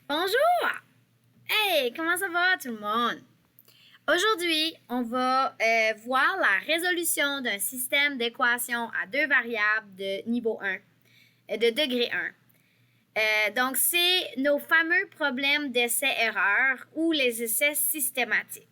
Bonjour! Hey, comment ça va tout le monde? Aujourd'hui, on va voir la résolution d'un système d'équations à deux variables de niveau 1, de degré 1. Donc, c'est nos fameux problèmes d'essai-erreur ou les essais systématiques.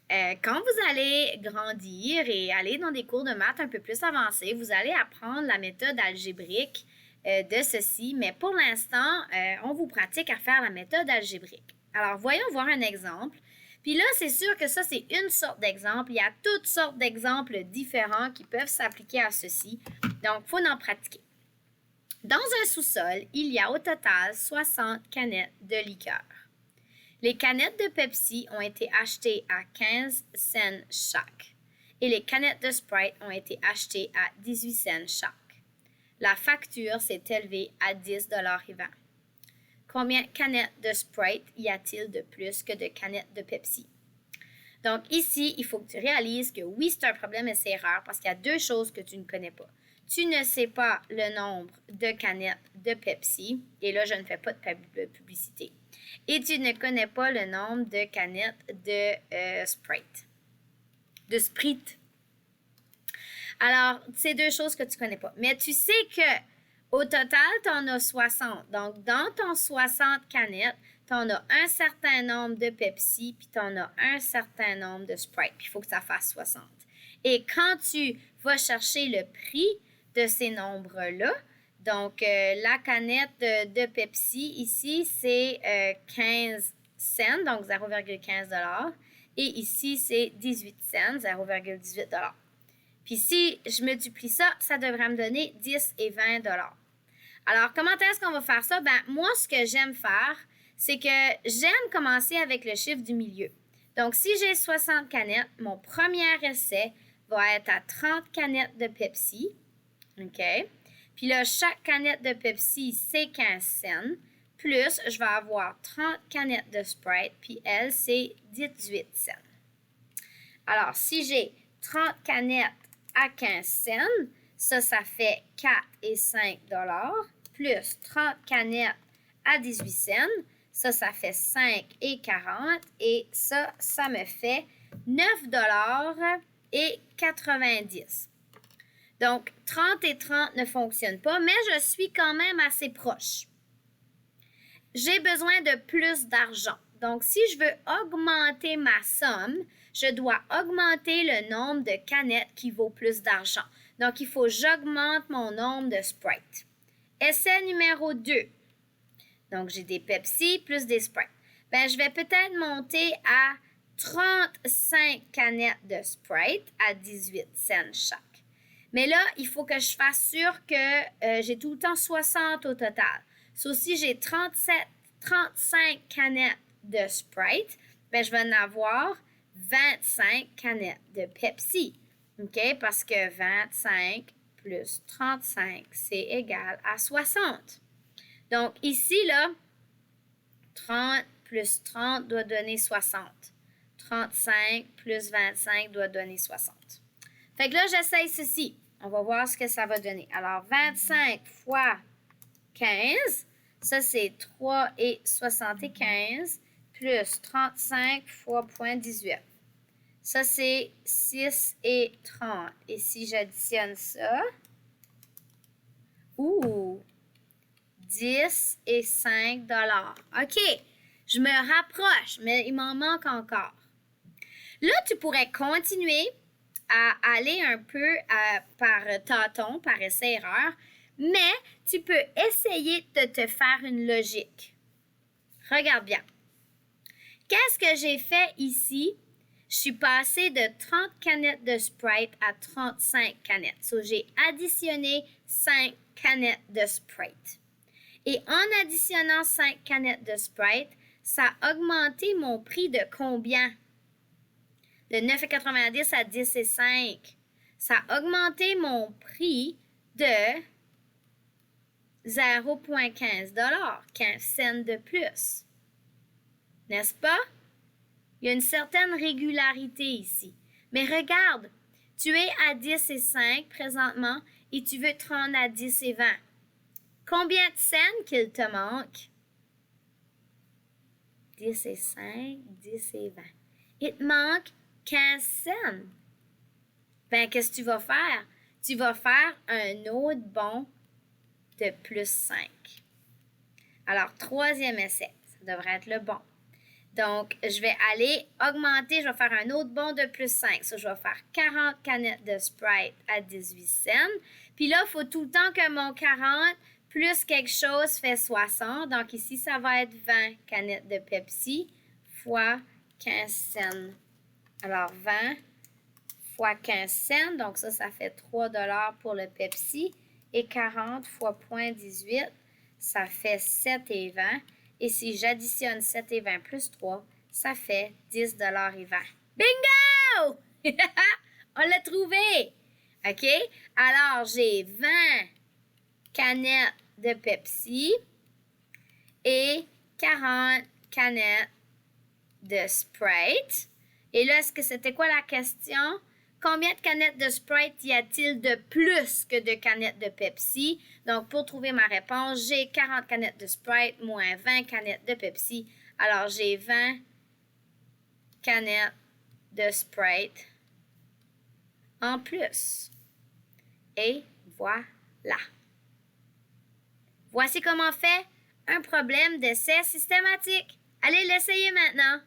Quand vous allez grandir et aller dans des cours de maths un peu plus avancés, vous allez apprendre la méthode algébrique de ceci, mais pour l'instant, on vous pratique à faire la méthode algébrique. Alors, voyons voir un exemple. Puis là, c'est sûr que ça, c'est une sorte d'exemple. Il y a toutes sortes d'exemples différents qui peuvent s'appliquer à ceci. Donc, il faut en pratiquer. Dans un sous-sol, il y a au total 60 canettes de liqueur. Les canettes de Pepsi ont été achetées à 15 cents chaque et les canettes de Sprite ont été achetées à 18 cents chaque. La facture s'est élevée à 10,20 $. Combien de canettes de Sprite y a-t-il de plus que de canettes de Pepsi? Donc ici, il faut que tu réalises que oui, c'est un problème et c'est rare parce qu'il y a deux choses que tu ne connais pas. Tu ne sais pas le nombre de canettes de Pepsi, et là, je ne fais pas de publicité. Et tu ne connais pas le nombre de canettes de Sprite. De Sprite. Alors, c'est deux choses que tu ne connais pas. Mais tu sais que au total, tu en as 60. Donc, dans ton 60 canettes, tu en as un certain nombre de Pepsi, puis tu en as un certain nombre de Sprite. Puis, il faut que ça fasse 60. Et quand tu vas chercher le prix de ces nombres-là, donc la canette de Pepsi ici, c'est 15 cents, donc 0,15 $. Et ici, c'est 18 cents, 0,18 $. Puis si je multiplie ça, ça devrait me donner 10 et 20 $. Alors, comment est-ce qu'on va faire ça? Ben, moi, ce que j'aime faire, c'est que j'aime commencer avec le chiffre du milieu. Donc, si j'ai 60 canettes, mon premier essai va être à 30 canettes de Pepsi. OK? Puis là, chaque canette de Pepsi, c'est 15 cents. Plus, je vais avoir 30 canettes de Sprite, puis elle, c'est 18 cents. Alors, si j'ai 30 canettes à 15 cents, ça fait 4 et 5 $. Plus 30 canettes à 18 cents, ça fait 5 et 40. Et ça me fait 9 $ et 90. Donc, 30 et 30 ne fonctionnent pas, mais je suis quand même assez proche. J'ai besoin de plus d'argent. Donc, si je veux augmenter ma somme, je dois augmenter le nombre de canettes qui vaut plus d'argent. Donc, il faut que j'augmente mon nombre de Sprite. Essai numéro 2. Donc, j'ai des Pepsi plus des Sprite. Ben, je vais peut-être monter à 35 canettes de Sprite à 18 cents chaque. Mais là, il faut que je fasse sûr que j'ai tout le temps 60 au total. So, si j'ai 35 canettes de Sprite, ben, je vais en avoir 25 canettes de Pepsi. OK? Parce que 25 plus 35, c'est égal à 60. Donc, ici, là, 30 plus 30 doit donner 60. 35 plus 25 doit donner 60. Fait que là, j'essaye ceci. On va voir ce que ça va donner. Alors, 25 fois 15, ça c'est 3 et 75, plus 35 fois 0,18. Ça c'est 6 et 30. Et si j'additionne ça, 10 et 5 $. OK, je me rapproche, mais il m'en manque encore. Là, tu pourrais continuer à aller un peu par tâton, par essai-erreur, mais tu peux essayer de te faire une logique. Regarde bien. Qu'est-ce que j'ai fait ici? Je suis passée de 30 canettes de Sprite à 35 canettes. So, j'ai additionné 5 canettes de Sprite. Et en additionnant 5 canettes de Sprite, ça a augmenté mon prix de combien? De 9,90 à 10 et 5. Ça a augmenté mon prix de 0,15 $, 15 cents de plus. N'est-ce pas? Il y a une certaine régularité ici. Mais regarde, tu es à 10 et 5 présentement et tu veux te rendre à 10 et 20. Combien de cents qu'il te manque? 10 et 5, 10 et 20. Il te manque 15 cents. Ben, qu'est-ce que tu vas faire? Tu vas faire un autre bon de plus 5. Alors, troisième essai. Ça devrait être le bon. Donc, je vais aller augmenter. Je vais faire un autre bon de plus 5. Ça, je vais faire 40 canettes de Sprite à 18 cents. Puis là, il faut tout le temps que mon 40 plus quelque chose fait 60. Donc, ici, ça va être 20 canettes de Pepsi fois 15 cents. Alors, 20 fois 15 cents. Donc, ça fait 3 $ pour le Pepsi. Et 40 fois 0,18, ça fait 7 et 20. Et si j'additionne 7 et 20 plus 3, ça fait 10 $ et 20. Bingo! On l'a trouvé! OK? Alors, j'ai 20 canettes de Pepsi et 40 canettes de Sprite. Et là, est-ce que c'était quoi la question? Combien de canettes de Sprite y a-t-il de plus que de canettes de Pepsi? Donc, pour trouver ma réponse, j'ai 40 canettes de Sprite moins 20 canettes de Pepsi. Alors, j'ai 20 canettes de Sprite en plus. Et voilà. Voici comment on fait un problème d'essai systématique. Allez l'essayer maintenant.